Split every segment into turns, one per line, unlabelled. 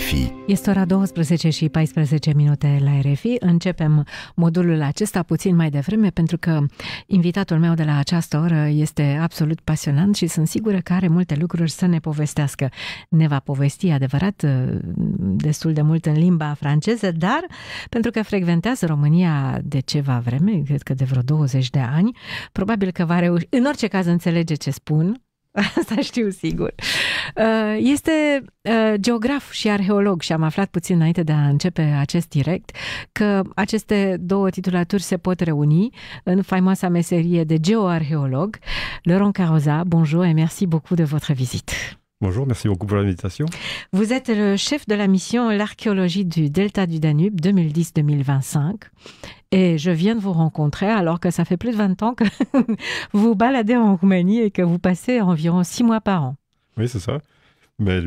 RFI.
Este ora 12 și 14 minute la RFI. Începem modulul acesta puțin mai devreme pentru că invitatul meu de la această oră este absolut pasionant și sunt sigură că are multe lucruri să ne povestească. Ne va povesti, adevărat, destul de mult în limba franceză, dar pentru că frecventează România de ceva vreme, cred că de vreo 20 de ani, probabil că va reuși, în orice caz înțelege ce spun. Asta știu sigur. Este geograf și arheolog și am aflat puțin înainte de a începe acest direct că aceste două titulaturi se pot reuni în faimoasa meserie de geoarheolog. Laurent Carroza, bonjour et merci beaucoup de votre visite.
Bonjour, merci beaucoup pour l'invitation.
Vous êtes le chef de la mission L'archéologie du Delta du Danube 2010-2025 et je viens de vous rencontrer alors que ça fait plus de 20 ans que vous baladez en Roumanie et que vous passez environ 6 mois par an.
Oui, c'est ça. Mais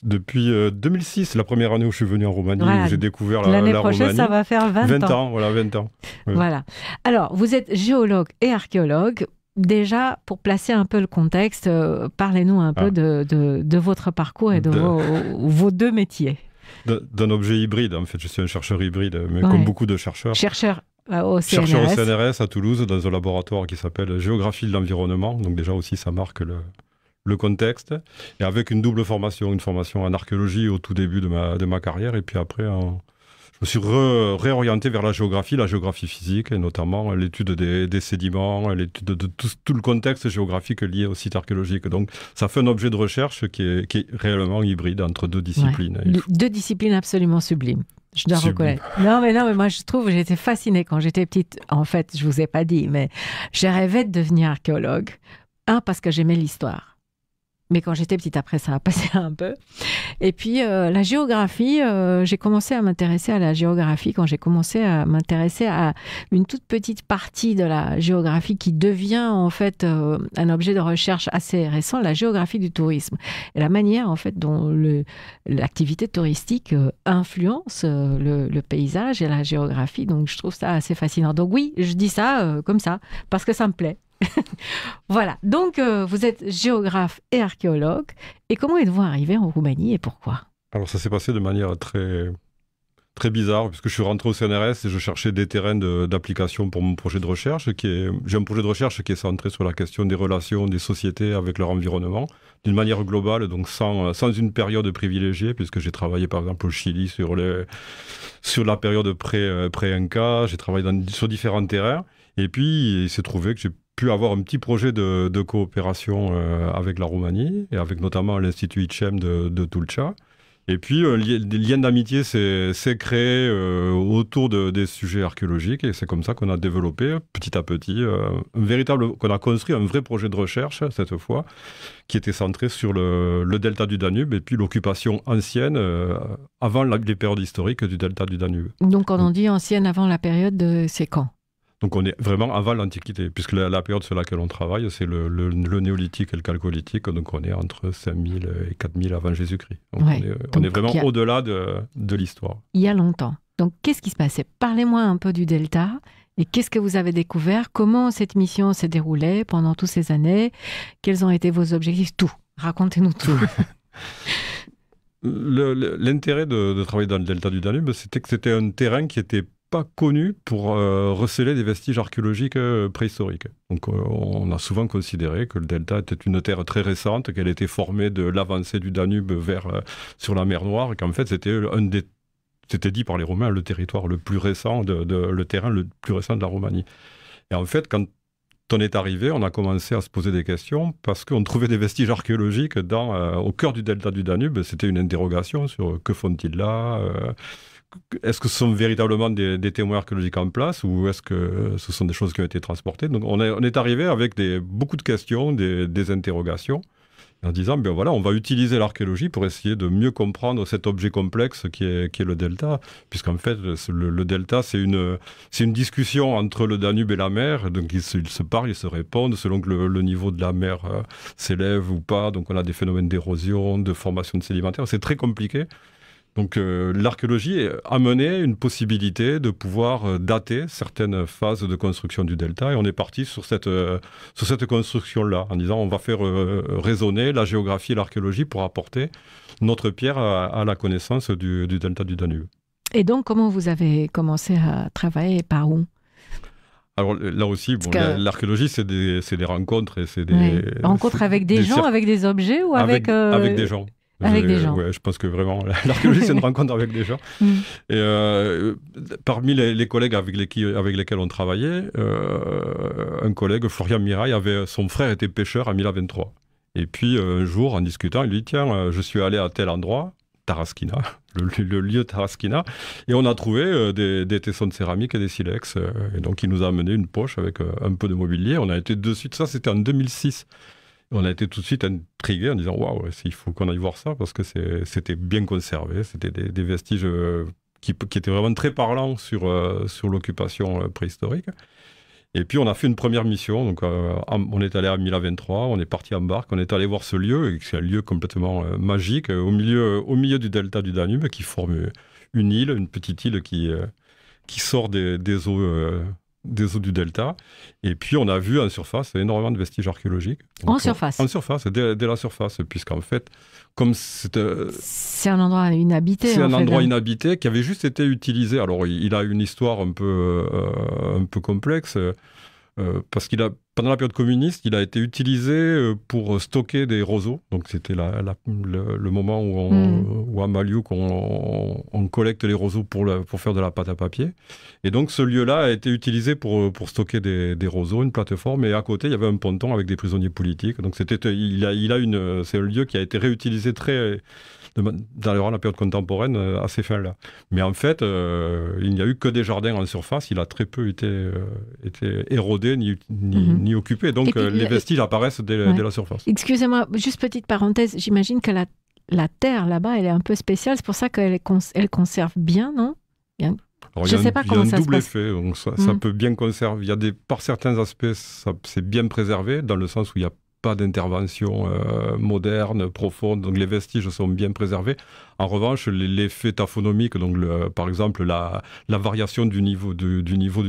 depuis 2006, la première année où je suis venu en Roumanie,
voilà.
Où j'ai découvert la Roumanie.
L'année prochaine, ça va faire 20 ans.
Voilà, 20 ans. Oui.
Voilà. Alors, vous êtes géologue et archéologue. Déjà, pour placer un peu le contexte, parlez-nous un peu de votre parcours et de vos deux métiers.
D'un objet hybride, en fait. Je suis un chercheur hybride, mais comme beaucoup de chercheurs.
Chercheur au CNRS.
Chercheur au CNRS à Toulouse, dans un laboratoire qui s'appelle Géographie de l'environnement. Donc déjà aussi, ça marque le contexte. Et avec une double formation, une formation en archéologie au tout début de ma carrière, et puis après je me suis réorienté vers la géographie physique, et notamment l'étude des sédiments, l'étude de tout le contexte géographique lié au site archéologique. Donc ça fait un objet de recherche qui est réellement hybride entre deux disciplines.
Ouais. Deux disciplines absolument sublimes. Je dois reconnaître. Non, mais moi, je trouve, j'étais fascinée quand j'étais petite. En fait, je vous ai pas dit, mais j'ai rêvé de devenir archéologue. Parce que j'aimais l'histoire. Mais quand j'étais petite, après, ça a passé un peu. Et puis, la géographie, j'ai commencé à m'intéresser à la géographie quand j'ai commencé à m'intéresser à une toute petite partie de la géographie qui devient, en fait, un objet de recherche assez récent, la géographie du tourisme. Et la manière, en fait, dont l'activité touristique influence le paysage et la géographie. Donc, je trouve ça assez fascinant. Donc, oui, je dis ça comme ça, parce que ça me plaît. Voilà, donc vous êtes géographe et archéologue. Et comment êtes-vous arrivé en Roumanie et pourquoi?
Alors ça s'est passé de manière très bizarre, puisque je suis rentré au CNRS et je cherchais des terrains d'application pour mon projet de recherche. J'ai un projet de recherche qui est centré sur la question des relations des sociétés avec leur environnement, d'une manière globale, donc sans une période privilégiée, puisque j'ai travaillé par exemple au Chili sur la période pré-Inca, j'ai travaillé sur différents terrains. Et puis il s'est trouvé que j'ai pu avoir un petit projet de coopération avec la Roumanie, et avec notamment l'Institut ICEM de Tulcea. Et puis, des liens d'amitié s'est créé autour des sujets archéologiques, et c'est comme ça qu'on a développé petit à petit qu'on a construit un vrai projet de recherche, cette fois, qui était centré sur le delta du Danube, et puis l'occupation ancienne avant les périodes historiques du delta du Danube.
Donc, quand on dit ancienne avant la période, c'est quand ?
Donc on est vraiment avant l'Antiquité, puisque la période sur laquelle on travaille, c'est le néolithique et le chalcolithique, donc on est entre 5000 et 4000 avant Jésus-Christ. Donc on est vraiment au-delà de l'histoire.
Il y a longtemps. Donc qu'est-ce qui se passait? Parlez-moi un peu du delta, et qu'est-ce que vous avez découvert? Comment cette mission s'est déroulée pendant toutes ces années? Quels ont été vos objectifs? Tout. Racontez-nous tout.
L'intérêt de travailler dans le delta du Danube, c'était que c'était un terrain qui était pas connu pour receler des vestiges archéologiques préhistoriques. Donc on a souvent considéré que le delta était une terre très récente, qu'elle était formée de l'avancée du Danube sur la mer Noire, et qu'en fait c'était dit par les Romains le territoire le plus récent, le terrain le plus récent de la Roumanie. Et en fait, quand on est arrivé, on a commencé à se poser des questions parce qu'on trouvait des vestiges archéologiques au cœur du delta du Danube. C'était une interrogation sur que font-ils là, est-ce que ce sont véritablement des témoins archéologiques en place, ou est-ce que ce sont des choses qui ont été transportées? Donc on est arrivé avec beaucoup de questions, des interrogations, en disant, ben voilà, on va utiliser l'archéologie pour essayer de mieux comprendre cet objet complexe qui est le delta, puisqu'en fait, le delta, c'est une discussion entre le Danube et la mer, donc ils se parlent, ils se répondent, selon que le niveau de la mer s'élève ou pas, donc on a des phénomènes d'érosion, de formation de sédimentaires, c'est très compliqué. Donc l'archéologie a amené une possibilité de pouvoir dater certaines phases de construction du delta, et on est parti sur cette construction-là, en disant on va faire résonner la géographie et l'archéologie pour apporter notre pierre à la connaissance du delta du Danube.
Et donc, comment vous avez commencé à travailler, par où?
Alors là aussi, bon, l'archéologie, c'est des rencontres, et c'est des
rencontres avec des gens, avec des objets, ou avec
des gens.
Avec des gens.
Ouais, je pense que vraiment, l'archéologie, c'est une rencontre avec des gens. Et parmi les collègues avec lesquels on travaillait, un collègue, Florian Mirail, son frère était pêcheur à Mila 23. Et puis un jour, en discutant, il lui dit, tiens, je suis allé à tel endroit, Taraskina, le lieu Taraskina, et on a trouvé des tessons de céramique et des silex. Et donc, il nous a amené une poche avec un peu de mobilier. On a été de suite, ça c'était en 2006. On a été tout de suite intrigués en disant « Waouh, il faut qu'on aille voir ça » parce que c'était bien conservé, c'était des vestiges qui étaient vraiment très parlants sur l'occupation préhistorique. Et puis on a fait une première mission, donc on est allé à Mila 23, on est parti en barque, on est allé voir ce lieu, et c'est un lieu complètement magique, au milieu du delta du Danube, qui forme une petite île qui sort des eaux du delta. Et puis on a vu en surface énormément de vestiges archéologiques.
Donc, en surface?
En surface, dès la surface, puisqu'en fait, comme c'est
un endroit inhabité.
C'est un endroit inhabité qui avait juste été utilisé. Alors il a une histoire un peu complexe, parce pendant la période communiste, il a été utilisé pour stocker des roseaux. Donc c'était le moment où à Maliouk, on collecte les roseaux pour faire de la pâte à papier. Et donc ce lieu-là a été utilisé pour stocker des roseaux, une plateforme. Et à côté, il y avait un ponton avec des prisonniers politiques. Donc c'est un lieu qui a été réutilisé dans la période contemporaine à ces fins-là. Mais en fait, il n'y a eu que des jardins en surface. Il a très peu été érodé ni occupé. Donc puis, les vestiges apparaissent dès la surface.
Excusez-moi, juste petite parenthèse. J'imagine que la terre là-bas, elle est un peu spéciale. C'est pour ça qu'elle conserve bien, non?
Alors, je ne sais pas comment ça se passe. Il y a un double effet. Donc ça peut bien conserver. Par certains aspects, c'est bien préservé, dans le sens où il n'y a pas d'intervention moderne, profonde, donc les vestiges sont bien préservés. En revanche, l'effet taphonomique, donc par exemple la variation du niveau du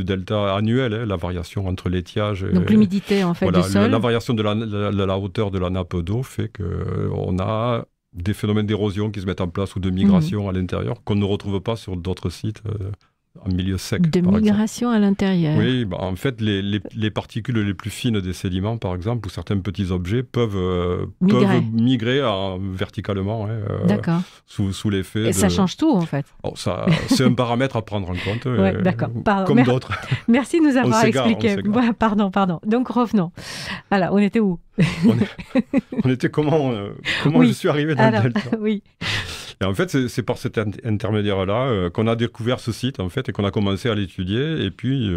delta annuel, la variation entre l'étiage et...
Donc l'humidité en fait du sol.
La variation de la hauteur de la nappe d'eau fait qu'on a des phénomènes d'érosion qui se mettent en place ou de migration à l'intérieur qu'on ne retrouve pas sur d'autres sites en milieu sec.
De migration à l'intérieur.
Oui, en fait, les particules les plus fines des sédiments, par exemple, ou certains petits objets peuvent migrer verticalement sous l'effet.
Et ça change tout, en fait.
Oh, c'est un paramètre à prendre en compte.
D'accord.
Comme d'autres.
Merci de nous avoir expliqué. Pardon. Donc, revenons. Alors, on était où?
On était comment je suis arrivé dans le delta.
Oui.
Et en fait, c'est par cet intermédiaire-là qu'on a découvert ce site, en fait, et qu'on a commencé à l'étudier, et puis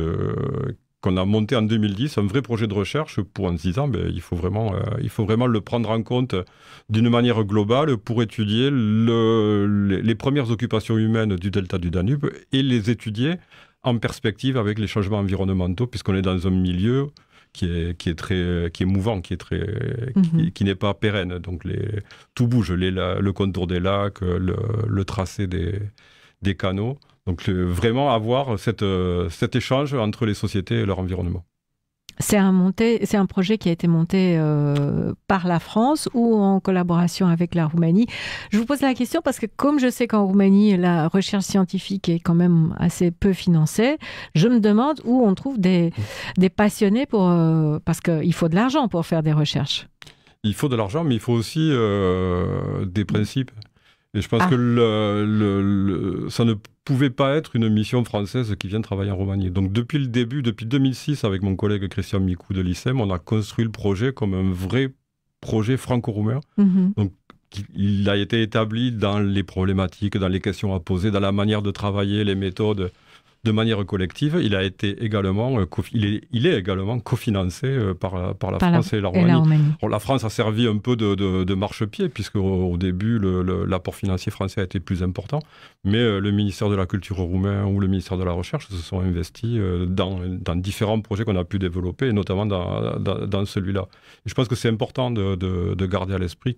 qu'on a monté en 2010 un vrai projet de recherche en se disant il faut vraiment le prendre en compte d'une manière globale pour étudier les premières occupations humaines du delta du Danube et les étudier en perspective avec les changements environnementaux, puisqu'on est dans un milieu qui est mouvant, qui n'est pas pérenne. Donc tout bouge, le contour des lacs, le tracé des canaux. Donc vraiment avoir cet échange entre les sociétés et leur environnement.
C'est un projet qui a été monté par la France ou en collaboration avec la Roumanie. Je vous pose la question parce que comme je sais qu'en Roumanie, la recherche scientifique est quand même assez peu financée, je me demande où on trouve des passionnés parce qu'il faut de l'argent pour faire des recherches.
Il faut de l'argent, mais il faut aussi des principes. Et je pense que ça ne pouvait pas être une mission française qui vient travailler en Roumanie. Donc depuis le début, depuis 2006, avec mon collègue Christian Micou de l'ICEM, on a construit le projet comme un vrai projet franco-roumain. Donc il a été établi dans les problématiques, dans les questions à poser, dans la manière de travailler, les méthodes, de manière collective. Il est également cofinancé par la France et la Roumanie. Alors, la France a servi un peu de marchepied, puisque au début, l'apport financier français a été plus important. Mais le ministère de la Culture roumain ou le ministère de la Recherche se sont investis dans différents projets qu'on a pu développer, et notamment dans celui-là. Et je pense que c'est important de garder à l'esprit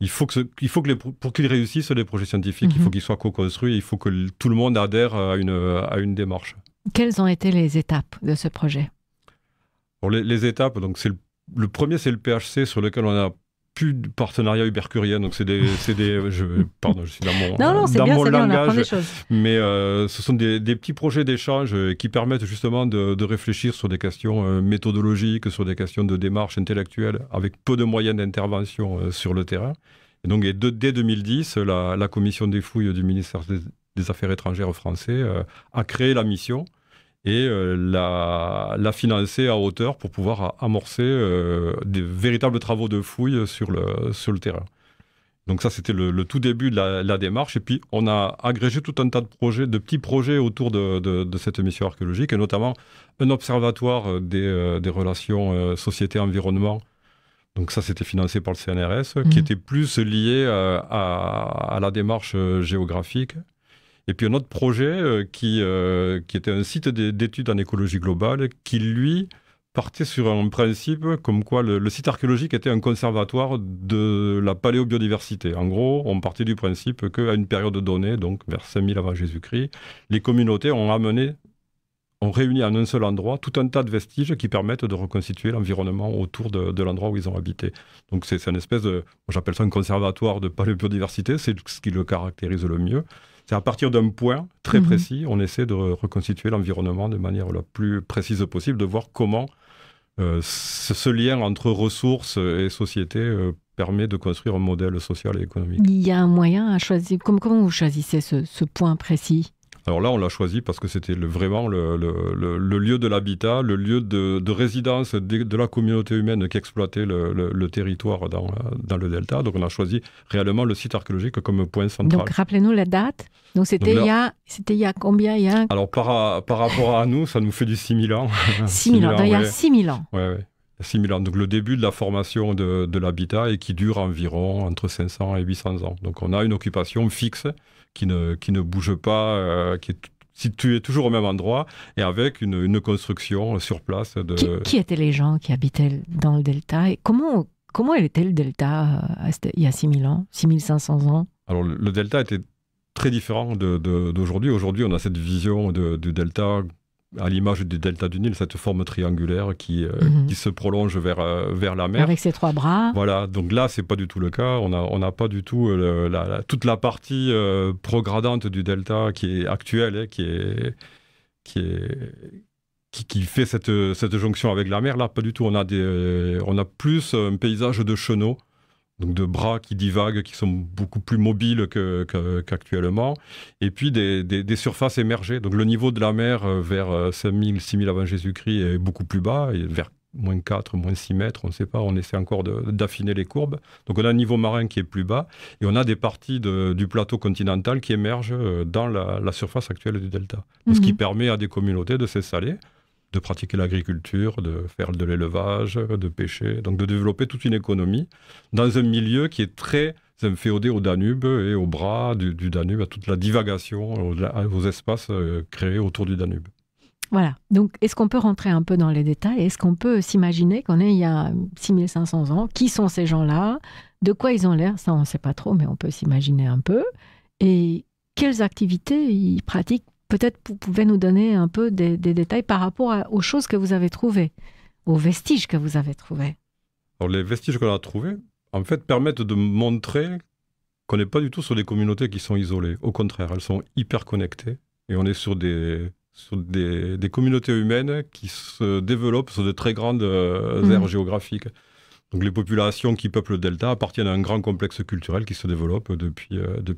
il faut que pour qu'ils réussissent les projets scientifiques, il faut qu'ils soient co-construits, il faut que tout le monde adhère à une démarche.
Quelles ont été les étapes de ce projet?
Alors les étapes, donc le premier, c'est le PHC sur lequel on a plus de partenariat ubercurien, donc pardon, je suis dans mon langage, mais ce sont des petits projets d'échange qui permettent justement de réfléchir sur des questions méthodologiques, sur des questions de démarche intellectuelle, avec peu de moyens d'intervention sur le terrain. Et donc, dès 2010, la commission des fouilles du ministère des Affaires étrangères français a créé la mission et l'a financé à hauteur pour pouvoir amorcer des véritables travaux de fouilles sur le terrain. Donc ça, c'était le tout début de la démarche. Et puis, on a agrégé tout un tas de petits projets autour de cette mission archéologique, et notamment un observatoire des relations société-environnement. Donc ça, c'était financé par le CNRS, qui était plus lié à la démarche géographique. Et puis un autre projet qui était un site d'études en écologie globale, qui lui partait sur un principe comme quoi le site archéologique était un conservatoire de la paléobiodiversité. En gros, on partait du principe qu'à une période donnée, donc vers 5000 avant Jésus-Christ, les communautés ont réuni en un seul endroit tout un tas de vestiges qui permettent de reconstituer l'environnement autour de l'endroit où ils ont habité. Donc c'est une espèce j'appelle ça un conservatoire de paléobiodiversité, c'est ce qui le caractérise le mieux. C'est à partir d'un point très précis, on essaie de reconstituer l'environnement de manière la plus précise possible, de voir comment ce lien entre ressources et société permet de construire un modèle social et économique.
Il y a un moyen à choisir. Comment vous choisissez ce point précis?
Alors là, on l'a choisi parce que c'était vraiment le lieu de l'habitat, le lieu de résidence de la communauté humaine qui exploitait le territoire dans le delta. Donc on a choisi réellement le site archéologique comme point central.
Donc rappelez-nous la date. Donc c'était il y a combien?
Alors par rapport à nous, ça nous fait du 6000 ans.
6000 ans, donc il y a 6000 ans.
Oui. 6000 ans. Donc le début de la formation de l'habitat et qui dure environ entre 500 et 800 ans. Donc on a une occupation fixe qui ne bouge pas, qui est située toujours au même endroit et avec une construction sur place.
Qui étaient les gens qui habitaient dans le delta et comment était le delta il y a 6000 ans, 6500 ans?
Alors le delta était très différent d'aujourd'hui. Aujourd'hui, on a cette vision du delta à l'image du delta du Nil, cette forme triangulaire qui se prolonge vers la mer.
Avec ses trois bras.
Voilà, donc là, c'est pas du tout le cas. On n'a pas du tout toute la partie progradante du delta qui est actuelle, qui fait cette jonction avec la mer. Là, pas du tout. On a plus un paysage de chenaux, donc de bras qui divaguent, qui sont beaucoup plus mobiles qu'actuellement, et puis des surfaces émergées. Donc le niveau de la mer vers 5000, 6000 avant Jésus-Christ est beaucoup plus bas, et vers moins 4, moins 6 mètres, on ne sait pas, on essaie encore d'affiner les courbes. Donc on a un niveau marin qui est plus bas, et on a des parties du plateau continental qui émergent dans la surface actuelle du delta. Ce qui permet à des communautés de s'installer, de pratiquer l'agriculture, de faire de l'élevage, de pêcher, donc de développer toute une économie dans un milieu qui est très inféodé au Danube et au bras du Danube, à toute la divagation, aux espaces créés autour du Danube.
Voilà, donc est-ce qu'on peut rentrer un peu dans les détails? Est-ce qu'on peut s'imaginer qu'on est il y a 6500 ans? Qui sont ces gens-là? De quoi ils ont l'air? Ça, on ne sait pas trop, mais on peut s'imaginer un peu. Et quelles activités ils pratiquent? Peut-être vous pouvez nous donner un peu des détails par rapport aux choses que vous avez trouvées, aux vestiges que vous avez trouvés.
Alors les vestiges qu'on a trouvés, en fait, permettent de montrer qu'on n'est pas du tout sur des communautés qui sont isolées. Au contraire, elles sont hyper connectées et on est sur des communautés humaines qui se développent sur de très grandes aires géographiques. Donc les populations qui peuplent le delta appartiennent à un grand complexe culturel qui se développe depuis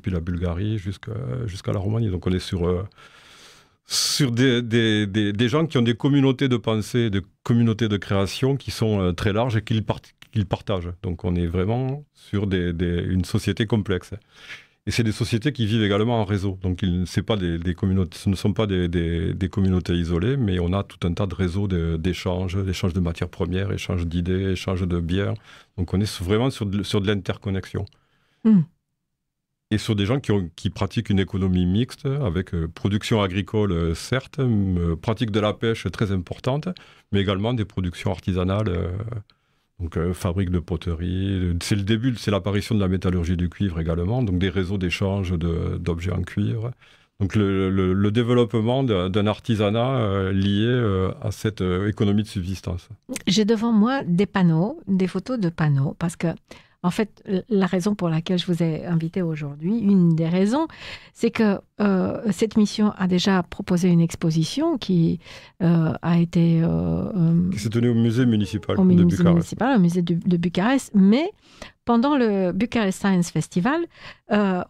la Bulgarie jusqu'à la Roumanie. Donc on est sur des gens qui ont des communautés de pensée, des communautés de création qui sont très larges et qu'ils partagent. Donc on est vraiment sur une société complexe. Et c'est des sociétés qui vivent également en réseau. Donc ce ne sont pas des communautés isolées, mais on a tout un tas de réseaux d'échanges de matières premières, échanges d'idées, échanges de biens. Donc on est vraiment sur de l'interconnexion. Et sur des gens qui pratiquent une économie mixte, avec production agricole, certes, pratique de la pêche très importante, mais également des productions artisanales Donc, fabrique de poterie. C'est le début, c'est l'apparition de la métallurgie du cuivre également, donc des réseaux d'échange d'objets en cuivre. Donc, le développement d'un artisanat lié à cette économie de subsistance.
J'ai devant moi des panneaux, des photos de panneaux, parce que, en fait, la raison pour laquelle je vous ai invité aujourd'hui, une des raisons, c'est que cette mission a déjà proposé une exposition qui a été...
qui s'est tenue au musée municipal
au
de
musée
Bucarest.
municipal, au musée de Bucarest, mais pendant le Bucharest Science Festival,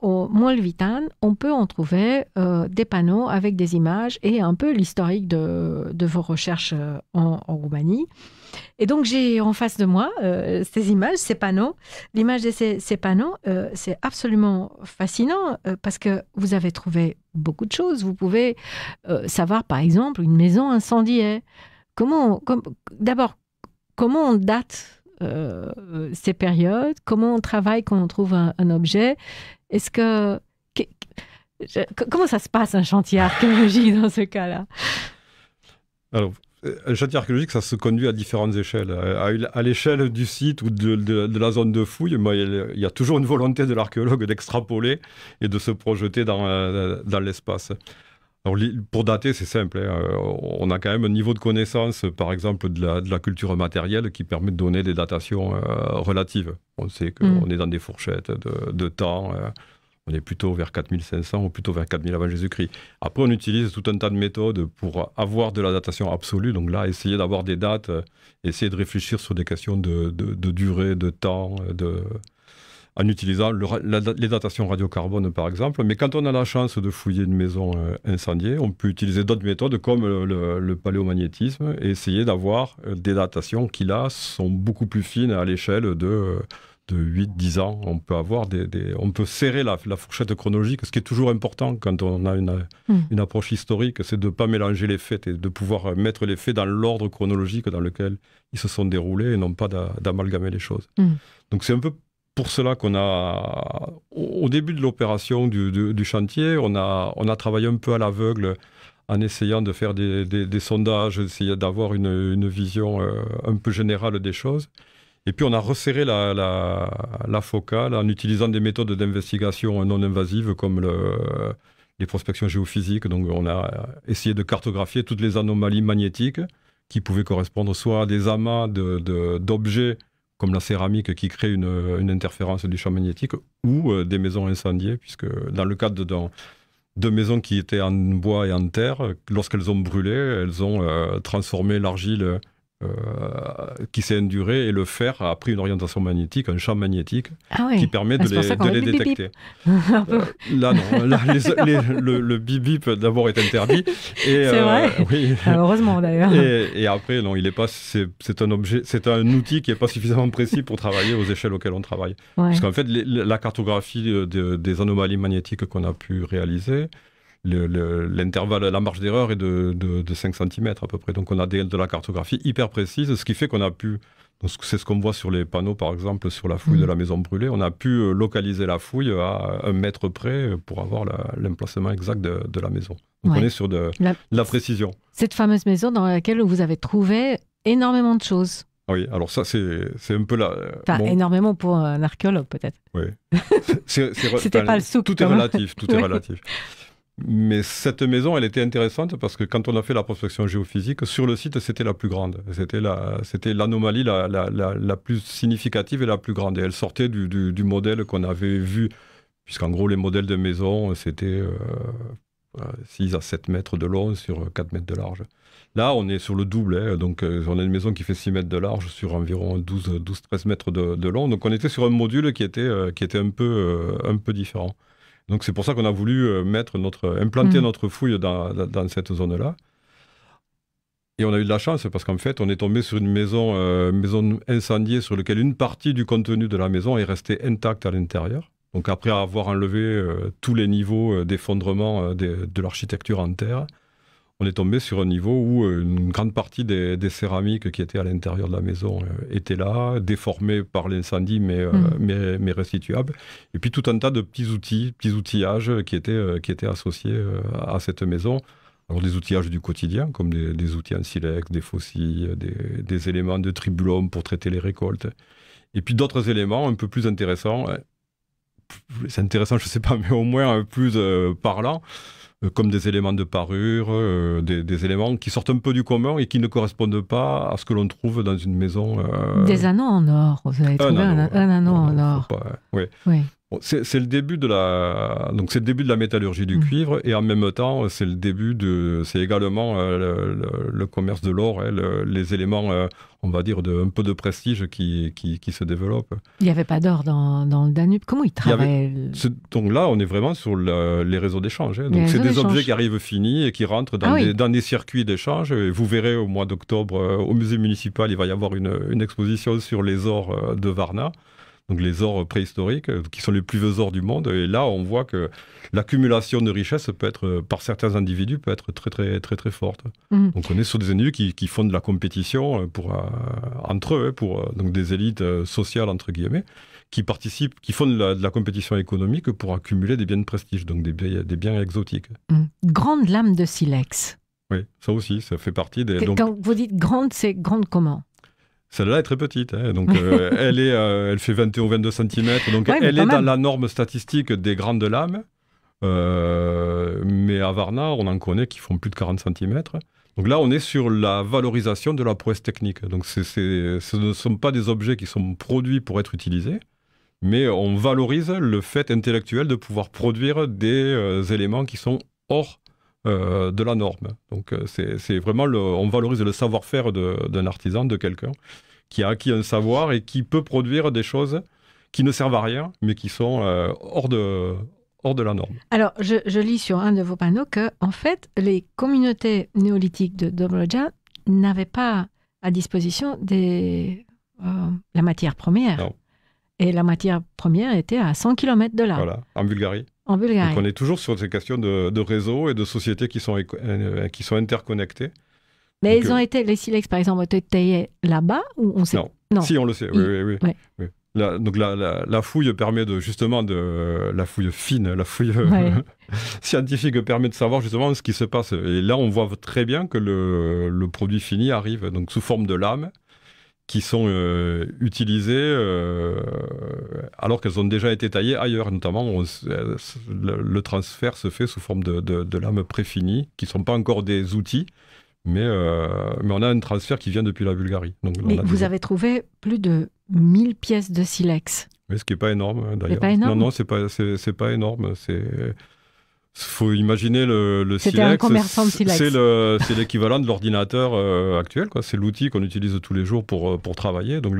au Molvitan, on peut en trouver des panneaux avec des images et un peu l'historique de vos recherches en Roumanie. Et donc, j'ai en face de moi ces images, ces panneaux. L'image de ces panneaux, c'est absolument fascinant parce que vous avez trouvé beaucoup de choses. Vous pouvez savoir, par exemple, une maison incendiée. D'abord, comment on date ces périodes? Comment on travaille quand on trouve un objet? Comment ça se passe, un chantier archéologique dans ce cas-là?
Alors, un chantier archéologique, ça se conduit à différentes échelles. À l'échelle du site ou de la zone de fouille, il y a toujours une volonté de l'archéologue d'extrapoler et de se projeter dans l'espace. Alors, pour dater, c'est simple. On a quand même un niveau de connaissance, par exemple, de la culture matérielle qui permet de donner des datations relatives. On sait qu'on est dans des fourchettes de temps. On est plutôt vers 4500 ou plutôt vers 4000 avant Jésus-Christ. Après, on utilise tout un tas de méthodes pour avoir de la datation absolue. Donc là, essayer d'avoir des dates, essayer de réfléchir sur des questions de durée, de temps, en utilisant les datations radiocarbone, par exemple. Mais quand on a la chance de fouiller une maison incendiée, on peut utiliser d'autres méthodes comme le paléomagnétisme et essayer d'avoir des datations qui, là, sont beaucoup plus fines à l'échelle de 8-10 ans. On peut avoir on peut serrer la fourchette chronologique, ce qui est toujours important quand on a une approche historique, c'est de ne pas mélanger les faits et de pouvoir mettre les faits dans l'ordre chronologique dans lequel ils se sont déroulés et non pas d'amalgamer les choses. Donc c'est un peu pour cela qu'on a, au début de l'opération du chantier, on a travaillé un peu à l'aveugle en essayant de faire des sondages, essayer d'avoir une vision un peu générale des choses. Et puis on a resserré la focale en utilisant des méthodes d'investigation non invasives comme les prospections géophysiques. Donc on a essayé de cartographier toutes les anomalies magnétiques qui pouvaient correspondre soit à des amas d'objets comme la céramique qui crée une interférence du champ magnétique ou des maisons incendiées, puisque dans le cadre de maisons qui étaient en bois et en terre, lorsqu'elles ont brûlé, elles ont transformé l'argile qui s'est enduré et le fer a pris une orientation magnétique, un champ magnétique qui permet de les détecter. Là, non. Là, le bip-bip d'abord est interdit. C'est
vrai.
Oui.
Heureusement d'ailleurs.
Et après, non, il est pas. C'est un objet, c'est un outil qui n'est pas suffisamment précis pour travailler aux échelles auxquelles on travaille. Parce qu'en fait, la cartographie des anomalies magnétiques qu'on a pu réaliser, l'intervalle, la marge d'erreur est de 5 cm à peu près. Donc on a de la cartographie hyper précise, ce qui fait qu'on a pu, c'est ce qu'on voit sur les panneaux par exemple, sur la fouille de la maison brûlée, on a pu localiser la fouille à 1 mètre près pour avoir l'emplacement exact de la maison. Donc on est sur de la précision.
Cette fameuse maison dans laquelle vous avez trouvé énormément de choses.
Oui, alors ça c'est un peu là...
énormément pour un archéologue peut-être.
Oui.
C'était pas le souk.
Tout est relatif, tout est relatif. Mais cette maison, elle était intéressante parce que quand on a fait la prospection géophysique, sur le site, c'était la plus grande. C'était l'anomalie la plus significative et la plus grande. Et elle sortait du modèle qu'on avait vu, puisqu'en gros, les modèles de maison, c'était 6 à 7 mètres de long sur 4 mètres de large. Là, on est sur le double. Donc, on a une maison qui fait 6 mètres de large sur environ 12-13 mètres de long. Donc, on était sur un module qui était un peu différent. Donc c'est pour ça qu'on a voulu implanter notre fouille dans cette zone-là. Et on a eu de la chance parce qu'en fait, on est tombé sur une maison incendiée sur laquelle une partie du contenu de la maison est restée intacte à l'intérieur. Donc après avoir enlevé tous les niveaux d'effondrement de l'architecture en terre, on est tombé sur un niveau où une grande partie des céramiques qui étaient à l'intérieur de la maison étaient là, déformées par l'incendie, mais restituables. Et puis tout un tas de petits outillages qui étaient associés à cette maison, Alors des outillages du quotidien, comme des outils en silex, des faucilles, des éléments de tribulum pour traiter les récoltes. Et puis d'autres éléments un peu plus intéressants, c'est intéressant, je ne sais pas, mais au moins plus parlant, comme des éléments de parure, des éléments qui sortent un peu du commun et qui ne correspondent pas à ce que l'on trouve dans une maison.
Des anneaux en or, vous avez trouvé un anneau en or.
Oui. Bon, c'est le début de la métallurgie du cuivre, et en même temps c'est également le commerce de l'or, les éléments, on va dire, un peu de prestige qui se développent. Il
n'y avait pas d'or dans le Danube. Comment ils travaillent?
Donc là, on est vraiment sur les réseaux d'échange. Donc c'est des objets qui arrivent finis et qui rentrent dans des circuits d'échange. Vous verrez au mois d'octobre, au musée municipal, il va y avoir une exposition sur les ors de Varna. Donc les ors préhistoriques, qui sont les plus vieux ors du monde. Et là, on voit que l'accumulation de richesses par certains individus peut être très, très, très, très forte. Donc on est sur des individus qui font de la compétition entre eux, donc des élites sociales, entre guillemets, qui participent, qui font de la compétition économique pour accumuler des biens de prestige, donc des biens exotiques.
Grande lame de silex.
Oui, ça aussi, ça fait partie des...
Quand vous dites grande, c'est grande comment?
Celle-là est très petite, donc elle fait 21 ou 22 cm, donc elle est dans la norme statistique des grandes lames, mais à Varna, on en connaît qui font plus de 40 cm. Donc là, on est sur la valorisation de la prouesse technique. Donc ce ne sont pas des objets qui sont produits pour être utilisés, mais on valorise le fait intellectuel de pouvoir produire des éléments qui sont hors de la norme. Donc c'est vraiment, on valorise le savoir-faire d'un artisan, de quelqu'un qui a acquis un savoir et qui peut produire des choses qui ne servent à rien, mais qui sont hors de la norme.
Alors, je lis sur un de vos panneaux que, en fait, les communautés néolithiques de Dobroja n'avaient pas à disposition la matière première.
Non.
Et la matière première était à 100 km de là.
Voilà, en Bulgarie.
En Bulgarie.
Donc on est toujours sur ces questions de réseaux et de sociétés qui sont interconnectées.
Mais donc, les silex, par exemple, ont été taillés là-bas ou on sait...
Non, si, on le sait, oui. Donc la fouille permet la fouille fine, la fouille scientifique permet de savoir justement ce qui se passe. Et là, on voit très bien que le produit fini arrive donc sous forme de lames qui sont utilisées alors qu'elles ont déjà été taillées ailleurs. Notamment, le transfert se fait sous forme de lames préfinies, qui ne sont pas encore des outils, mais on a un transfert qui vient depuis la Bulgarie. Donc,
mais vous avez trouvé plus de 1000 pièces de silex.
Oui, ce qui n'est pas énorme, d'ailleurs.
Pas énorme.
Non, c'est pas énorme. Faut imaginer le
C'était
silex.
Un commerçant de silex.
C'est l'équivalent de l'ordinateur actuel, quoi. C'est l'outil qu'on utilise tous les jours pour travailler. Donc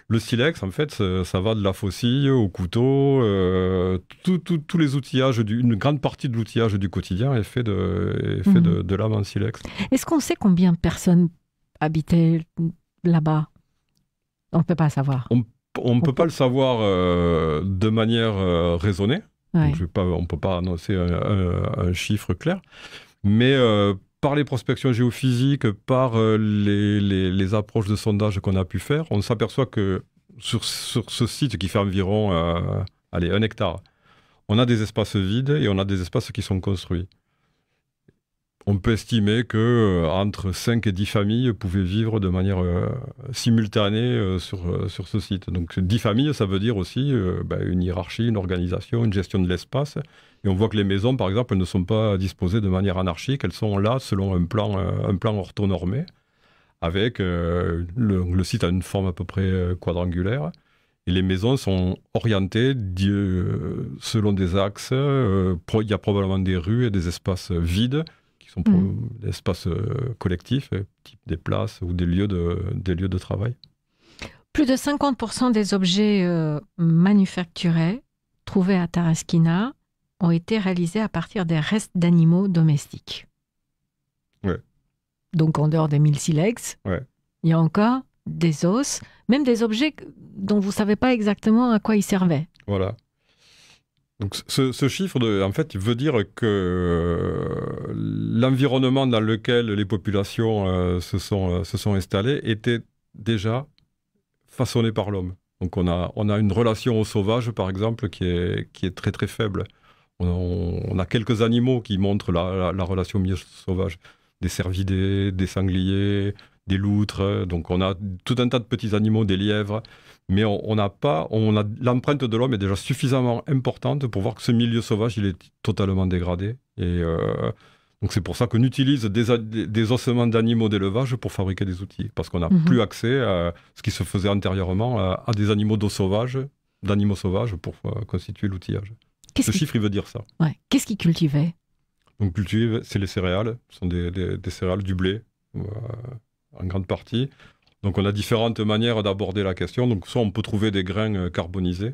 le silex, en fait, ça va de la faucille au couteau. Tous les outillages, une grande partie de l'outillage du quotidien est fait de lames en silex.
Est-ce qu'on sait combien de personnes habitaient là-bas? On ne peut pas savoir.
On ne peut pas le savoir de manière raisonnée.
Ouais.
Donc on ne peut pas annoncer un chiffre clair. Mais par les prospections géophysiques, par les approches de sondage qu'on a pu faire, on s'aperçoit que sur ce site qui fait environ 1 hectare, on a des espaces vides et on a des espaces qui sont construits. On peut estimer qu'entre 5 et 10 familles pouvaient vivre de manière simultanée sur ce site. Donc 10 familles, ça veut dire aussi une hiérarchie, une organisation, une gestion de l'espace. Et on voit que les maisons, par exemple, elles ne sont pas disposées de manière anarchique, elles sont là selon un plan orthonormé, avec le site a une forme à peu près quadrangulaire. Et les maisons sont orientées selon des axes. Il y a probablement des rues et des espaces vides, qui sont des espaces collectifs, type des places ou des lieux de travail.
Plus de 50% des objets manufacturés trouvés à Taraskina ont été réalisés à partir des restes d'animaux domestiques.
Ouais.
Donc en dehors des 1000 silex, il y a encore des os, même des objets dont vous ne savez pas exactement à quoi ils servaient.
Voilà. Donc ce chiffre, en fait, veut dire que l'environnement dans lequel les populations se sont installées était déjà façonné par l'homme. Donc on a une relation au sauvage, par exemple, qui est très très faible. On a quelques animaux qui montrent la relation milieu sauvage, des cervidés, des sangliers, des loutres. Donc on a tout un tas de petits animaux, des lièvres, mais l'empreinte de l'homme est déjà suffisamment importante pour voir que ce milieu sauvage, il est totalement dégradé. Et donc c'est pour ça qu'on utilise des ossements d'animaux d'élevage pour fabriquer des outils, parce qu'on n'a plus accès à ce qui se faisait antérieurement à des animaux d'animaux sauvages pour constituer l'outillage. Ce chiffre, il veut dire ça.
Ouais. Qu'est-ce qu'ils cultivaient?
Donc cultiver, c'est les céréales, ce sont des céréales, du blé, en grande partie. Donc on a différentes manières d'aborder la question. Donc soit on peut trouver des grains carbonisés.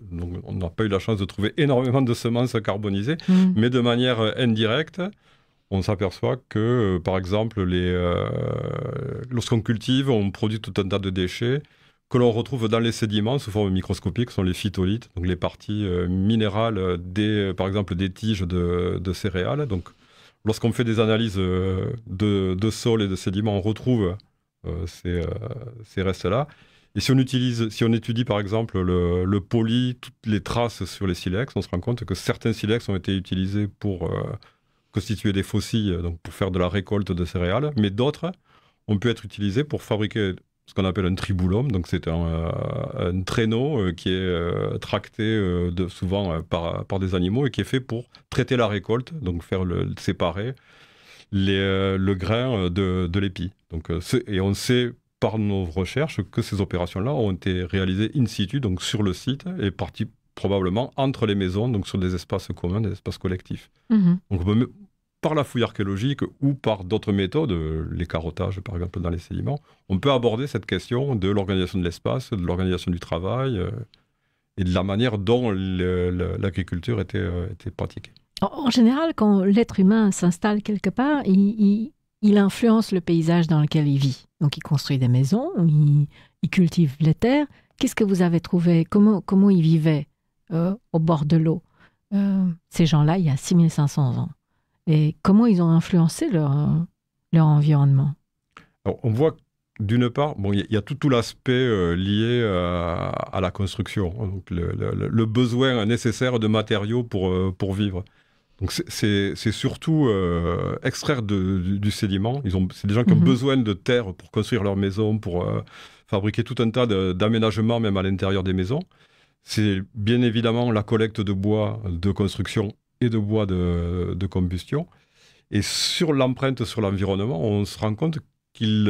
Donc on n'a pas eu la chance de trouver énormément de semences carbonisées, mais de manière indirecte, on s'aperçoit que, par exemple, lorsqu'on cultive, on produit tout un tas de déchets que l'on retrouve dans les sédiments sous forme microscopique, ce sont les phytolithes, donc les parties minérales, par exemple des tiges de céréales. Donc lorsqu'on fait des analyses de sol et de sédiments, on retrouve ces restes-là. Et si on étudie par exemple le poli, toutes les traces sur les silex, on se rend compte que certains silex ont été utilisés pour constituer des faucilles, donc pour faire de la récolte de céréales, mais d'autres ont pu être utilisés pour fabriquer ce qu'on appelle un tribulum. Donc c'est un traîneau qui est tracté souvent par des animaux et qui est fait pour traiter la récolte, donc séparer le grain de l'épi. Et on sait par nos recherches que ces opérations-là ont été réalisées in situ, donc sur le site, et probablement entre les maisons, donc sur des espaces communs, des espaces collectifs. Donc on peut, par la fouille archéologique ou par d'autres méthodes, les carottages par exemple dans les sédiments, on peut aborder cette question de l'organisation de l'espace, de l'organisation du travail et de la manière dont l'agriculture était pratiquée.
En général, quand l'être humain s'installe quelque part, il influence le paysage dans lequel il vit. Donc il construit des maisons, il cultive les terres. Qu'est-ce que vous avez trouvé? Comment ils vivaient au bord de l'eau? Ces gens-là, il y a 6500 ans. Et comment ils ont influencé leur environnement?
Alors, on voit d'une part, il y a tout l'aspect lié à la construction, donc le besoin nécessaire de matériaux pour vivre. Donc c'est surtout extraire du sédiment. C'est des gens qui ont besoin de terre pour construire leur maison, pour fabriquer tout un tas d'aménagements même à l'intérieur des maisons. C'est bien évidemment la collecte de bois de construction et de bois de combustion. Et sur l'empreinte sur l'environnement, on se rend compte qu'ils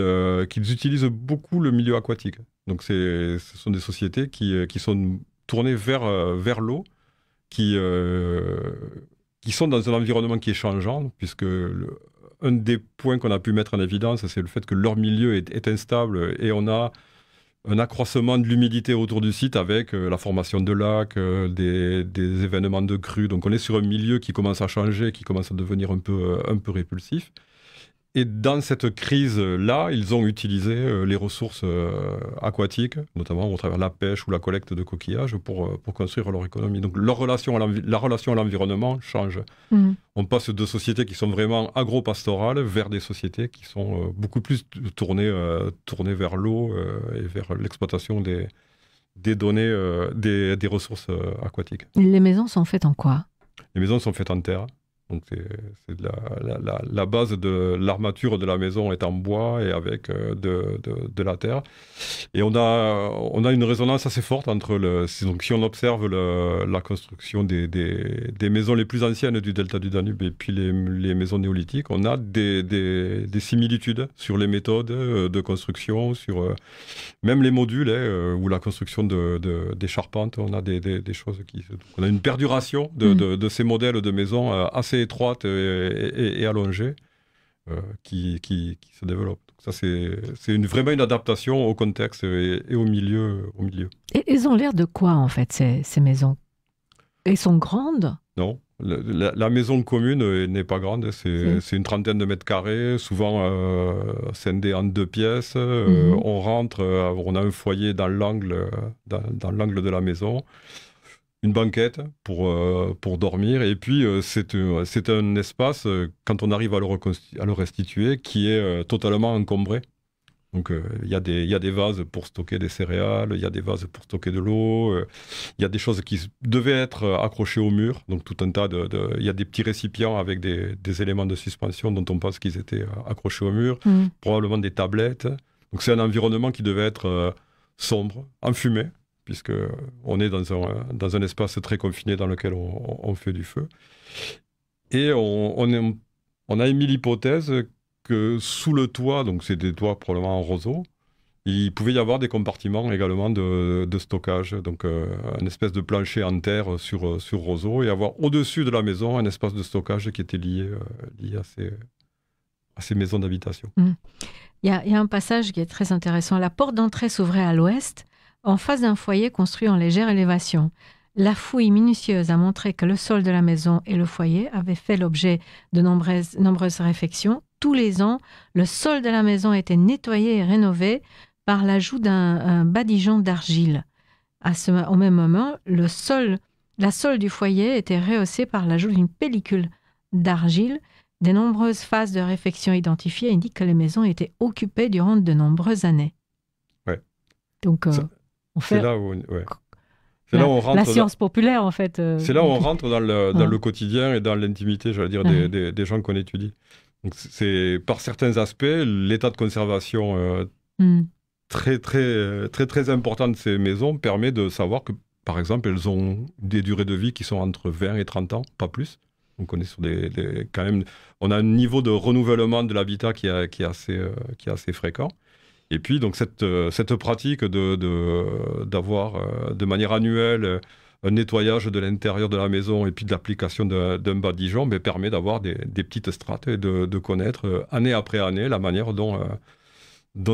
utilisent beaucoup le milieu aquatique. Donc ce sont des sociétés qui sont tournées vers l'eau, qui sont dans un environnement qui est changeant, puisque un des points qu'on a pu mettre en évidence, c'est le fait que leur milieu est instable et on a un accroissement de l'humidité autour du site avec la formation de lacs, des événements de crues. Donc on est sur un milieu qui commence à changer, qui commence à devenir un peu répulsif. Et dans cette crise-là, ils ont utilisé les ressources aquatiques, notamment au travers de la pêche ou la collecte de coquillages, pour construire leur économie. Donc la relation à l'environnement change. On passe de sociétés qui sont vraiment agro-pastorales vers des sociétés qui sont beaucoup plus tournées vers l'eau et vers l'exploitation des données, des ressources aquatiques.
Les maisons sont faites en quoi?
Les maisons sont faites en terre. Donc c'est la base de l'armature de la maison est en bois et avec de la terre. Et on a une résonance assez forte entre donc si on observe la construction des maisons les plus anciennes du delta du Danube et puis les maisons néolithiques, on a des similitudes sur les méthodes de construction, sur même les modules ou la construction des charpentes. On a des choses on a une perduration de ces modèles de maisons assez étroite et allongée qui se développe. Donc ça, c'est vraiment une adaptation au contexte et au milieu.
Et elles ont l'air de quoi, en fait, ces maisons? Elles sont grandes?
Non. La maison commune n'est pas grande. C'est une trentaine de mètres carrés, souvent scindée en 2 pièces. On rentre, on a un foyer dans l'angle de la maison. Une banquette pour dormir, et puis c'est un espace, quand on arrive à le restituer, qui est totalement encombré. Donc il y a des vases pour stocker des céréales, il y a des vases pour stocker de l'eau, il y a des choses qui devaient être accrochées au mur, donc tout un tas il y a des petits récipients avec des éléments de suspension dont on pense qu'ils étaient accrochés au mur, probablement des tablettes. Donc c'est un environnement qui devait être sombre, enfumé, puisque on est dans un espace très confiné dans lequel on fait du feu. Et on a émis l'hypothèse que sous le toit, donc c'est des toits probablement en roseau, il pouvait y avoir des compartiments également de stockage, donc un espèce de plancher en terre sur roseau, et avoir au-dessus de la maison un espace de stockage qui était lié à ces maisons d'habitation.
Il y a un passage qui est très intéressant. La porte d'entrée s'ouvrait à l'ouest, en face d'un foyer construit en légère élévation. La fouille minutieuse a montré que le sol de la maison et le foyer avaient fait l'objet de nombreuses réfections. Tous les ans, le sol de la maison était nettoyé et rénové par l'ajout d'un badigeon d'argile. Au même moment, la sole du foyer était rehaussée par l'ajout d'une pellicule d'argile. Des nombreuses phases de réfection identifiées indiquent que les maisons étaient occupées durant de nombreuses années.
Ouais.
Donc,
c'est là où... Ouais. C'est là où on rentre
la science populaire, en fait.
C'est là où on rentre dans le quotidien et dans l'intimité, j'allais dire, des gens qu'on étudie. Donc c'est, par certains aspects, l'état de conservation très, très, très, très important de ces maisons permet de savoir que, par exemple, elles ont des durées de vie qui sont entre 20 et 30 ans, pas plus. Donc on est sur quand même, on a un niveau de renouvellement de l'habitat qui est assez fréquent. Et puis, donc, cette pratique d'avoir de manière annuelle un nettoyage de l'intérieur de la maison et puis de l'application d'un badigeon permet d'avoir des petites strates et de connaître année après année la manière dont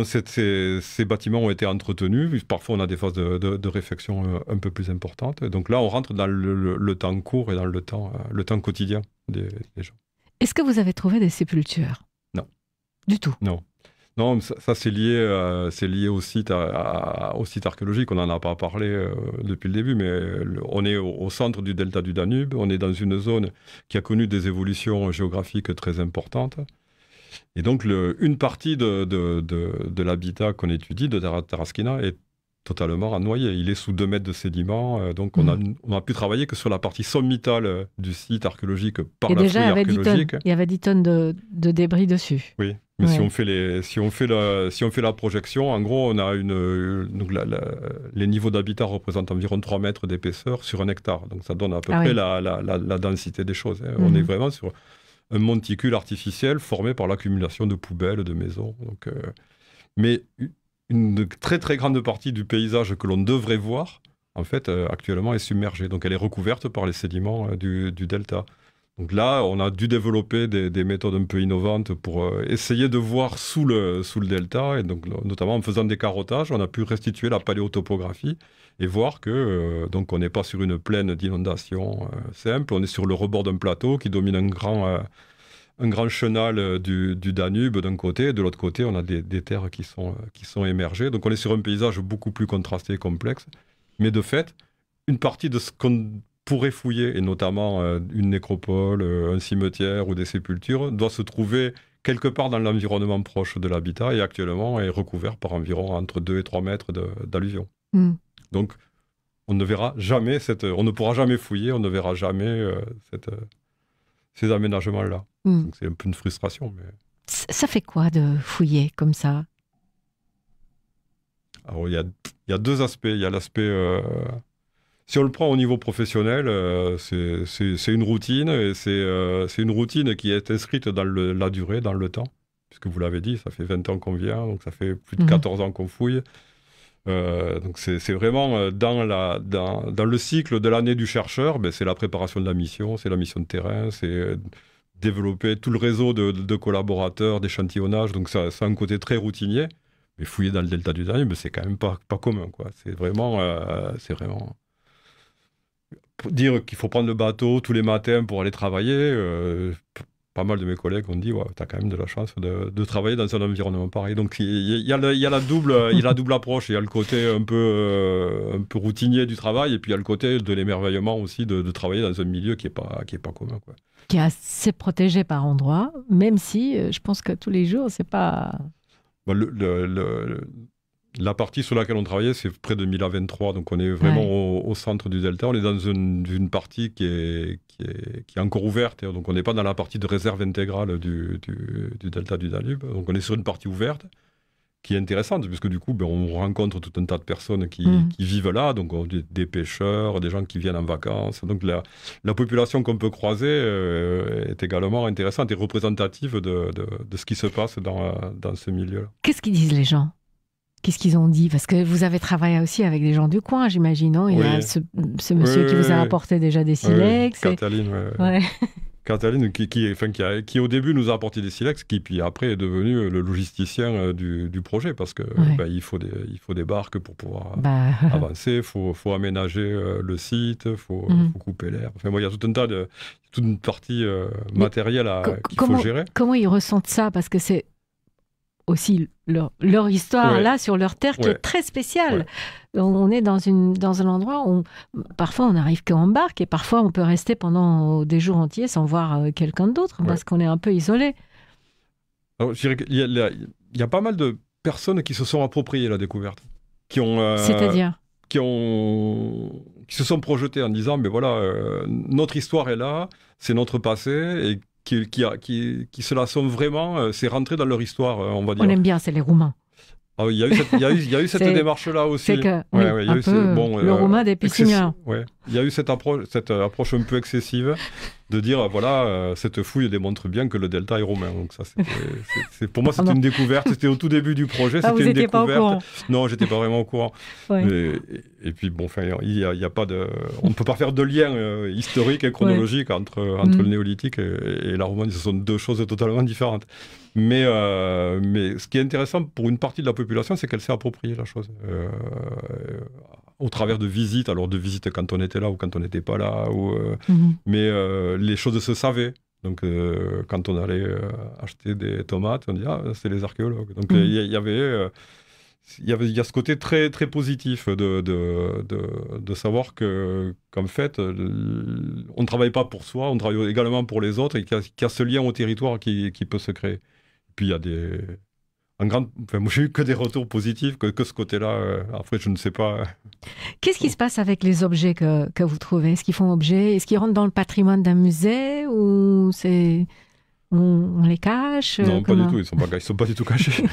ces bâtiments ont été entretenus. Parfois, on a des phases de réfection un peu plus importantes. Donc là, on rentre dans le temps court et dans le temps quotidien des gens.
Est-ce que vous avez trouvé des sépultures?
Non.
Du tout?
Non. Non, ça c'est lié au site archéologique. On n'en a pas parlé depuis le début, mais on est au centre du delta du Danube. On est dans une zone qui a connu des évolutions géographiques très importantes. Et donc, une partie de l'habitat qu'on étudie, de Taraskina, est totalement noyé. Il est sous 2 mètres de sédiments. Donc, on a pu travailler que sur la partie sommitale du site archéologique par la fouille archéologique.
Il y avait 10 tonnes de débris dessus.
Oui. Mais si on fait la projection, en gros, on a les niveaux d'habitat représentent environ 3 mètres d'épaisseur sur 1 hectare. Donc ça donne à peu près la densité des choses. On est vraiment sur un monticule artificiel formé par l'accumulation de poubelles, de maisons. Donc, mais une très très grande partie du paysage que l'on devrait voir, en fait, actuellement est submergée. Donc elle est recouverte par les sédiments du delta. Donc là, on a dû développer des méthodes un peu innovantes pour essayer de voir sous le delta. Et donc, notamment en faisant des carottages, on a pu restituer la paléotopographie et voir que donc on n'est pas sur une plaine d'inondation simple, on est sur le rebord d'un plateau qui domine un grand chenal du Danube d'un côté, et de l'autre côté, on a des terres qui sont émergées. Donc on est sur un paysage beaucoup plus contrasté et complexe. Mais de fait, une partie de ce qu'on pourrait fouiller, et notamment une nécropole, un cimetière ou des sépultures, doit se trouver quelque part dans l'environnement proche de l'habitat et actuellement est recouvert par environ entre 2 et 3 mètres d'alluvion. Donc, on ne verra jamais on ne pourra jamais fouiller, on ne verra jamais ces aménagements-là. Donc, c'est un peu une frustration. Mais...
Ça fait quoi de fouiller comme ça?
Alors, il y a 2 aspects. Il y a l'aspect... Si on le prend au niveau professionnel, c'est une routine, et c'est une routine qui est inscrite dans la durée, dans le temps, puisque vous l'avez dit, ça fait 20 ans qu'on vient, donc ça fait plus de 14 ans qu'on fouille. Donc c'est vraiment dans le cycle de l'année du chercheur, c'est la préparation de la mission, c'est la mission de terrain, c'est développer tout le réseau de collaborateurs, d'échantillonnage, donc ça a un côté très routinier. Mais fouiller dans le delta du Danube, c'est quand même pas commun, quoi. C'est vraiment... Dire qu'il faut prendre le bateau tous les matins pour aller travailler, pas mal de mes collègues ont dit tu as quand même de la chance de travailler dans un environnement pareil. Donc il y a la double approche. Il y a le côté un peu routinier du travail, et puis il y a le côté de l'émerveillement aussi de travailler dans un milieu qui est pas commun, quoi.
Qui est assez protégé par endroits, même si je pense que tous les jours, c'est pas...
Bah, la partie sur laquelle on travaillait, c'est près de Mila 23, donc on est vraiment au centre du delta. On est dans une partie qui est encore ouverte, donc on n'est pas dans la partie de réserve intégrale du delta du Danube. Donc on est sur une partie ouverte qui est intéressante, puisque du coup, on rencontre tout un tas de personnes qui vivent là, donc des pêcheurs, des gens qui viennent en vacances. Donc la population qu'on peut croiser est également intéressante et représentative de ce qui se passe dans ce milieu-là.
Qu'est-ce qu'ils disent les gens? Qu'est-ce qu'ils ont dit? Parce que vous avez travaillé aussi avec des gens du coin, j'imagine, non? Il y a ce monsieur qui vous a apporté déjà des silex.
Cataline, Cataline, qui au début nous a apporté des silex, qui puis après est devenu le logisticien du projet, parce que il faut des barques pour pouvoir avancer, il faut aménager le site, il faut couper l'herbe. Enfin, il y a toute une partie matérielle qu'il faut gérer.
Comment ils ressentent ça? Parce que c'est aussi leur histoire là sur leur terre qui est très spéciale. On est dans un endroit où parfois on n'arrive qu'en barque et parfois on peut rester pendant des jours entiers sans voir quelqu'un d'autre parce qu'on est un peu isolé.
Alors, je dirais qu'il y a pas mal de personnes qui se sont appropriées la découverte,
c'est-à-dire
qui se sont projetées en disant mais voilà, notre histoire est là, c'est notre passé, et qui se la sont vraiment, c'est rentré dans leur histoire, on va dire.
On aime bien, c'est les Roumains.
Ah, il y a eu cette démarche-là aussi.
C'est que, le Roumain des piscinières.
Il y a eu cette approche un peu excessive de dire, voilà, cette fouille démontre bien que le delta est roumain. Donc ça, pour moi, c'était une découverte. C'était au tout début du projet, c'était une découverte. Pas au courant. Non, j'étais pas vraiment au courant. Et puis, bon, il y a pas de... On ne peut pas faire de lien historique et chronologique entre le néolithique et la Roumanie. Ce sont deux choses totalement différentes. Mais ce qui est intéressant pour une partie de la population, c'est qu'elle s'est appropriée la chose. Au travers de visites, alors de visites quand on était là ou quand on n'était pas là, mais les choses se savaient. Donc quand on allait acheter des tomates, on dit c'est les archéologues. Donc il y a ce côté très très positif de savoir qu'en fait on ne travaille pas pour soi, on travaille également pour les autres, et qu'il y a ce lien au territoire qui peut se créer. Et puis il y a moi, j'ai eu que des retours positifs, que ce côté-là. Après, je ne sais pas.
Qu'est-ce qui se passe avec les objets que vous trouvez? Est-ce qu'ils font objet? Est-ce qu'ils rentrent dans le patrimoine d'un musée ou on les cache?
Non, pas du tout. Ils sont pas du tout cachés.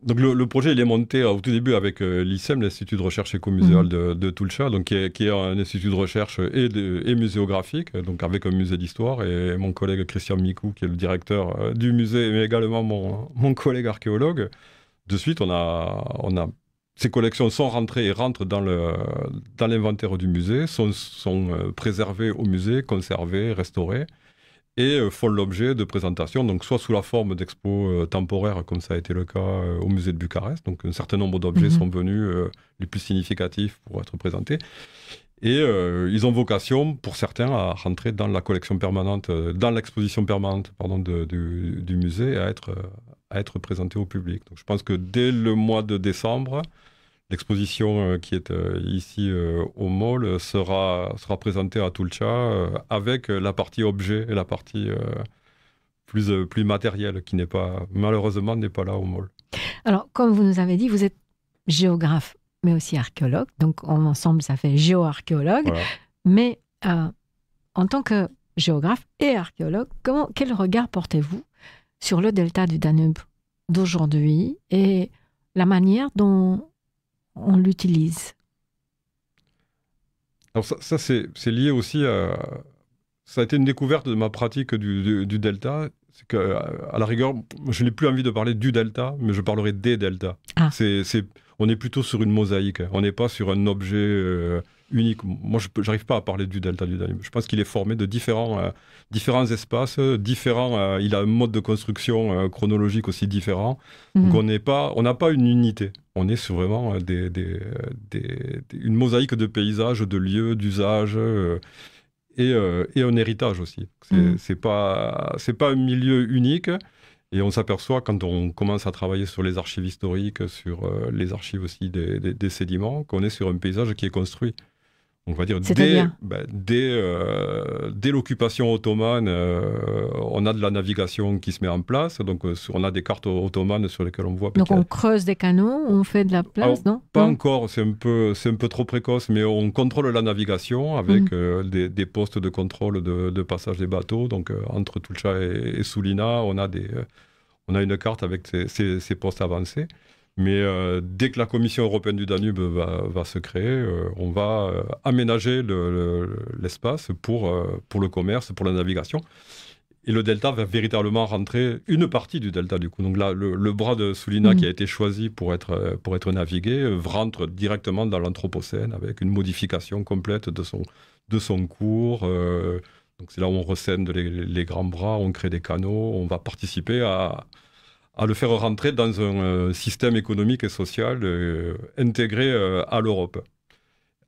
Donc le projet, il est monté au tout début avec l'ICEM, l'Institut de recherche écomuséale de Tulcea, donc qui est un institut de recherche et muséographique, donc avec un musée d'histoire, et mon collègue Christian Micou, qui est le directeur du musée, mais également mon collègue archéologue. De suite, ces collections sont rentrées et rentrent dans l'inventaire du musée, sont préservées au musée, conservées, restaurées, et font l'objet de présentations, donc soit sous la forme d'expos temporaires, comme ça a été le cas au musée de Bucarest. Donc un certain nombre d'objets sont venus, les plus significatifs, pour être présentés. Et ils ont vocation, pour certains, à rentrer dans la collection permanente, dans l'exposition permanente du musée, et à être présentés au public. Donc je pense que dès le mois de décembre, l'exposition qui est ici au Môle sera présentée à Tulcea avec la partie objet et la partie plus matérielle qui malheureusement n'est pas là au Môle.
Alors, comme vous nous avez dit, vous êtes géographe, mais aussi archéologue. Donc, ensemble, ça fait géoarchéologue. Voilà. Mais en tant que géographe et archéologue, quel regard portez-vous sur le delta du Danube d'aujourd'hui et la manière dont on l'utilise?
Alors ça c'est lié aussi à... Ça a été une découverte de ma pratique du delta. C'est qu'à la rigueur, je n'ai plus envie de parler du delta, mais je parlerai des deltas. On est plutôt sur une mosaïque. On n'est pas sur un objet unique. Moi, je n'arrive pas à parler du delta du Danube. Je pense qu'il est formé de différents espaces, il a un mode de construction chronologique aussi différent. Donc on n'a pas une unité. On est sur vraiment une mosaïque de paysages, de lieux, d'usages, et un héritage aussi. C'est pas un milieu unique. Et on s'aperçoit, quand on commence à travailler sur les archives historiques, sur les archives aussi des sédiments, qu'on est sur un paysage qui est construit. On va dire dès l'occupation ottomane, on a de la navigation qui se met en place. Donc, on a des cartes ottomanes sur lesquelles on voit.
Donc, on creuse des canaux, on fait de la place, non?
Pas encore, c'est un peu trop précoce, mais on contrôle la navigation avec des postes de contrôle de passage des bateaux. Donc, entre Tulcha et Sulina, on a une carte avec ces postes avancés. Mais dès que la Commission européenne du Danube va se créer, on va aménager l'espace pour le commerce, pour la navigation. Et le delta va véritablement rentrer, une partie du delta du coup. Donc là, le bras de Sulina qui a été choisi pour être navigué rentre directement dans l'Anthropocène avec une modification complète de son cours. Donc c'est là où on recène les grands bras, on crée des canaux, on va participer à le faire rentrer dans un système économique et social intégré à l'Europe.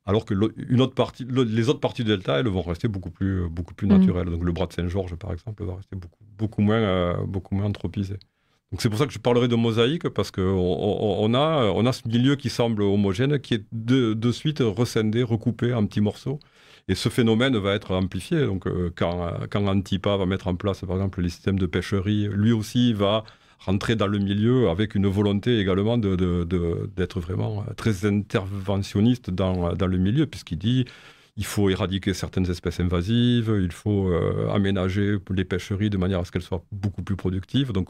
Alors que les autres parties du delta, elles vont rester beaucoup plus naturelles. Donc le bras de Saint-Georges, par exemple, va rester beaucoup moins anthropisé. Donc c'est pour ça que je parlerai de mosaïque, parce qu'on a ce milieu qui semble homogène, qui est de suite rescindé, recoupé en petits morceaux. Et ce phénomène va être amplifié. Donc quand Antipa va mettre en place, par exemple, les systèmes de pêcherie, lui aussi va rentrer dans le milieu avec une volonté également d'être vraiment très interventionniste dans le milieu, puisqu'il dit il faut éradiquer certaines espèces invasives, il faut aménager les pêcheries de manière à ce qu'elles soient beaucoup plus productives. Donc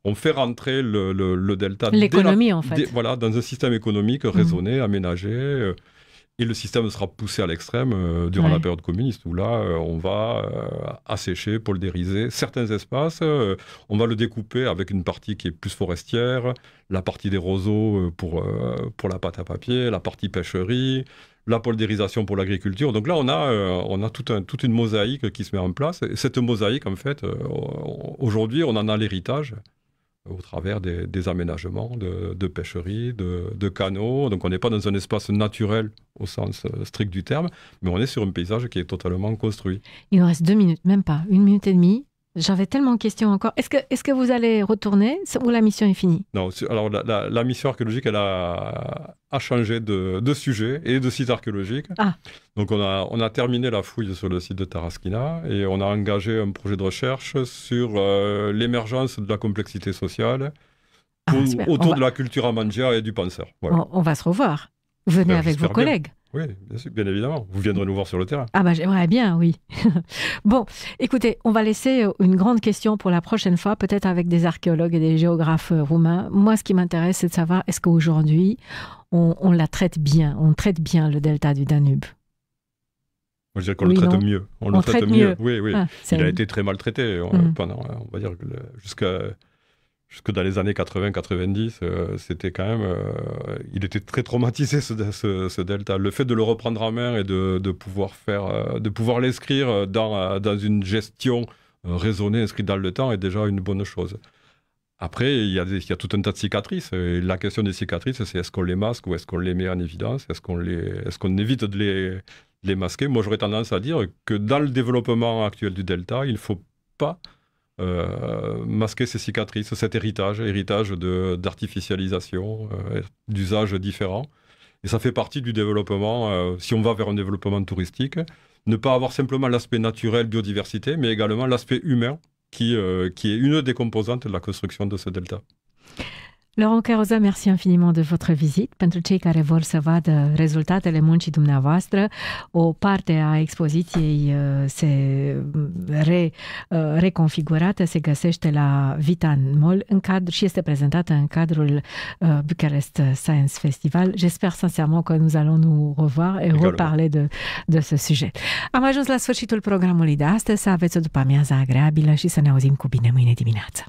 on fait rentrer le delta
l'économie en fait.
Voilà, dans un système économique raisonné, aménagé. Et le système sera poussé à l'extrême durant la période communiste, où là, on va assécher, poldériser certains espaces. On va le découper avec une partie qui est plus forestière, la partie des roseaux pour la pâte à papier, la partie pêcherie, la poldérisation pour l'agriculture. Donc là, on a toute une mosaïque qui se met en place. Et cette mosaïque, en fait, aujourd'hui, on en a l'héritage au travers des aménagements de pêcheries, de canaux. Donc on n'est pas dans un espace naturel au sens strict du terme, mais on est sur un paysage qui est totalement construit.
Il nous reste 2 minutes, même pas, 1 minute et demie. J'avais tellement de questions encore. Est-ce que vous allez retourner ou la mission est finie?
Non, alors la mission archéologique, elle a changé de sujet et de site archéologique. Donc on a terminé la fouille sur le site de Taraskina et on a engagé un projet de recherche sur l'émergence de la complexité sociale autour de la culture amandia et du penseur. Voilà.
On va se revoir. Venez avec vos collègues.
Oui, bien évidemment. Vous viendrez nous voir sur le terrain.
Ah bah j'aimerais bien, oui. Bon, écoutez, on va laisser une grande question pour la prochaine fois, peut-être avec des archéologues et des géographes roumains. Moi, ce qui m'intéresse, c'est de savoir, est-ce qu'aujourd'hui, on la traite bien, on traite bien le delta du Danube?
Moi, je dirais qu'on le traite mieux. On le traite mieux. Oui. Il a été très maltraité pendant, on va dire, jusque dans les années 80-90, c'était quand même... il était très traumatisé, ce delta. Le fait de le reprendre en main et de pouvoir l'inscrire dans une gestion raisonnée, inscrite dans le temps, est déjà une bonne chose. Après, il y a tout un tas de cicatrices. Et la question des cicatrices, c'est est-ce qu'on les masque ou est-ce qu'on les met en évidence? Est-ce qu'on évite de les masquer? Moi, j'aurais tendance à dire que dans le développement actuel du delta, il ne faut pas masquer ces cicatrices, cet héritage d'artificialisation, d'usages différents. Et ça fait partie du développement, si on va vers un développement touristique, ne pas avoir simplement l'aspect naturel, biodiversité, mais également l'aspect humain, qui est une des composantes de la construction de ce delta.
Laurent Caroza, merci infiniment de votre visite. Pentru cei care vor să vadă rezultatele muncii dumneavoastră, o parte a expoziției reconfigurată se găsește la Vitan Mall și este prezentată în cadrul Bucharest Science Festival. J'espère sincèrement que nous allons nous revoir et reparler de ce sujet. Am ajuns la sfârșitul programului de astăzi. Să aveți o după-amiază agreabilă și să ne auzim cu bine mâine dimineață.